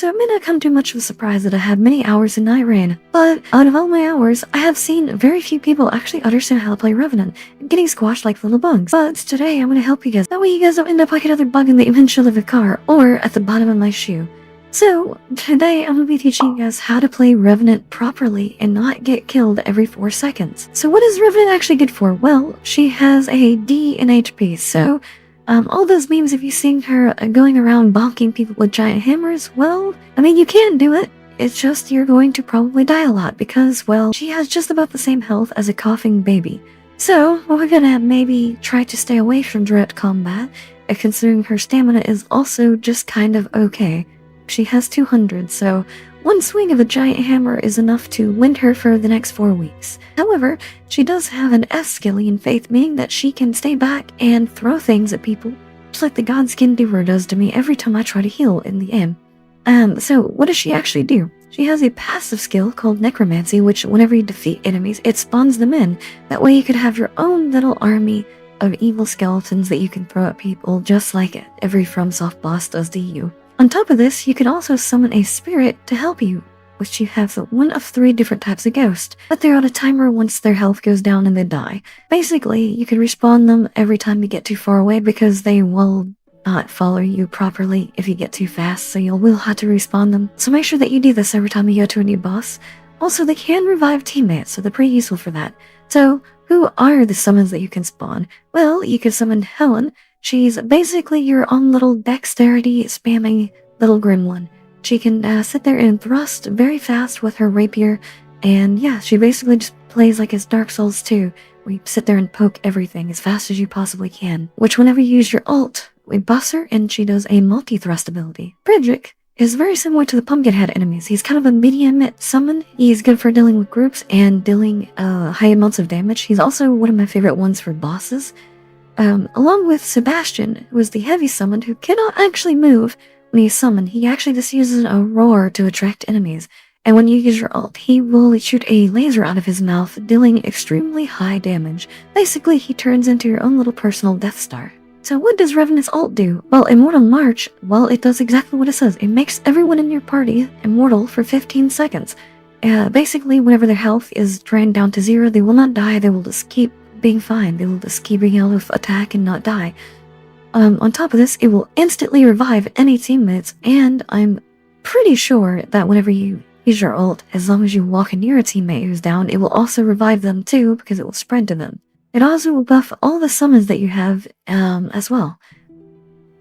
So it may not come too much of a surprise that I have many hours in Nightreign, but out of all my hours, I have seen very few people actually understand how to play Revenant and getting squashed like little bugs. But today I'm going to help you guys. That way you guys don't end up like another bug in the windshield of a car or at the bottom of my shoe. So today I'm going to be teaching you guys how to play Revenant properly and not get killed every 4 seconds. So what is Revenant actually good for? Well, she has a D in HP, so all those memes of you seeing her going around bonking people with giant hammers, well, I mean, you can do it. It's just you're going to probably die a lot because, well, she has just about the same health as a coughing baby. So, we're gonna maybe try to stay away from direct combat, considering her stamina is also just kind of okay. She has 200, so one swing of a giant hammer is enough to wind her for the next 4 weeks. However, she does have an S skill in Faith, meaning that she can stay back and throw things at people, just like the Godskin Doer does to me every time I try to heal in the game. So what does she actually do? She has a passive skill called Necromancy, which whenever you defeat enemies, it spawns them in. That way you could have your own little army of evil skeletons that you can throw at people, just like every FromSoft boss does to you. On top of this, you can also summon a spirit to help you, which you have one of 3 different types of ghost, but they're on a timer once their health goes down and they die. Basically, you can respawn them every time you get too far away because they will not follow you properly if you get too fast, so you will have to respawn them. So make sure that you do this every time you go to a new boss. Also, they can revive teammates, so they're pretty useful for that. So, who are the summons that you can spawn? Well, you can summon Helen. She's basically your own little dexterity spamming little gremlin. She can sit there and thrust very fast with her rapier, and yeah, she basically just plays like it's Dark Souls 2, where you sit there and poke everything as fast as you possibly can, which whenever you use your ult, we buffs her and she does a multi-thrust ability. Frederick is very similar to the Pumpkinhead enemies. He's kind of a medium summon. He's good for dealing with groups and dealing high amounts of damage. He's also one of my favorite ones for bosses. Along with Sebastian, who is the heavy summon who cannot actually move when he's summoned. He actually just uses a roar to attract enemies, and when you use your ult, he will shoot a laser out of his mouth, dealing extremely high damage. Basically, he turns into your own little personal Death Star. So what does Revenant's ult do? Well, Immortal March, well, it does exactly what it says. It makes everyone in your party immortal for 15 seconds. Basically, whenever their health is drained down to 0, they will not die, they will just keep being fine. They will just keep being able to attack and not die. On top of this, it will instantly revive any teammates, and I'm pretty sure that whenever you use your ult, as long as you walk near a teammate who's down, it will also revive them too, because it will spread to them. It also will buff all the summons that you have as well.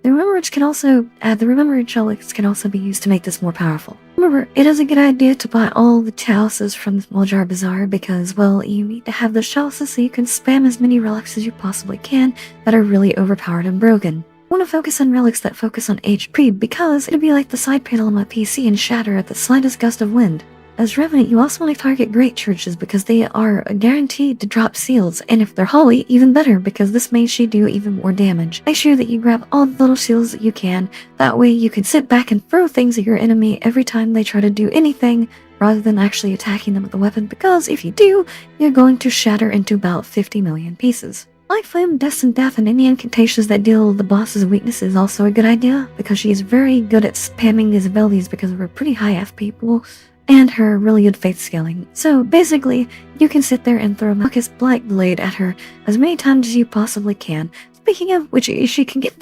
The Remembrance Relics can also be used to make this more powerful. Remember, it is a good idea to buy all the chalices from the Small Jar Bazaar because, well, you need to have those chalices so you can spam as many relics as you possibly can that are really overpowered and broken. I want to focus on relics that focus on HP because it'll be like the side panel on my PC and shatter at the slightest gust of wind. As Revenant, you also want to target great churches because they are guaranteed to drop seals, and if they're holy, even better because this makes you do even more damage. Make sure that you grab all the little seals that you can, that way you can sit back and throw things at your enemy every time they try to do anything, rather than actually attacking them with the weapon, because if you do, you're going to shatter into about 50 million pieces. Light Flame, Destined Death, and any incantations that deal the boss's weakness is also a good idea, because she's very good at spamming these abilities because of her pretty high FP pool, and her really good faith scaling. So basically, you can sit there and throw Malchus Blackblade at her as many times as you possibly can. Speaking of which, if you can get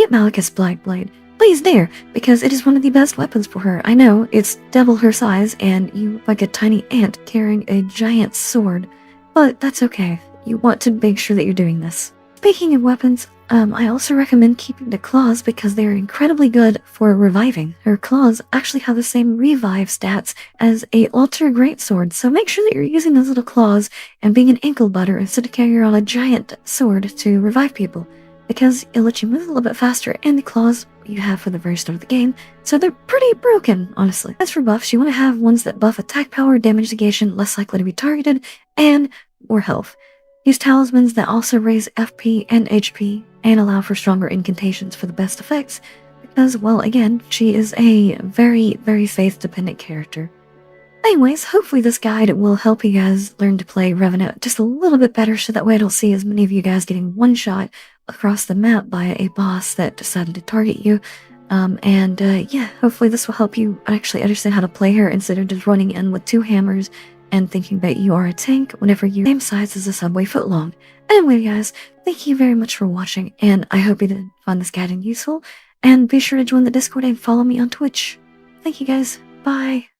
Malchus Blackblade, please dare, because it is one of the best weapons for her. I know, it's double her size, and you look like a tiny ant carrying a giant sword, but that's okay. You want to make sure that you're doing this. Speaking of weapons, I also recommend keeping the claws because they are incredibly good for reviving. Her claws actually have the same revive stats as a Ultra Greatsword, so make sure that you're using those little claws and being an ankle butter instead of carrying around a giant sword to revive people, because it'll let you move a little bit faster, and the claws you have for the very start of the game, so they're pretty broken, honestly. As for buffs, you want to have ones that buff attack power, damage negation, less likely to be targeted, and more health. Use talismans that also raise FP and HP and allow for stronger incantations for the best effects because, well, again, she is a very, very faith-dependent character. Anyways, hopefully this guide will help you guys learn to play Revenant just a little bit better so that way I don't see as many of you guys getting one-shot across the map by a boss that decided to target you. Yeah, hopefully this will help you actually understand how to play her instead of just running in with 2 hammers and thinking that you are a tank whenever you're the same size as a subway foot long. Anyway, guys, thank you very much for watching, and I hope you did find this guiding useful, and be sure to join the Discord and follow me on Twitch. Thank you guys. Bye.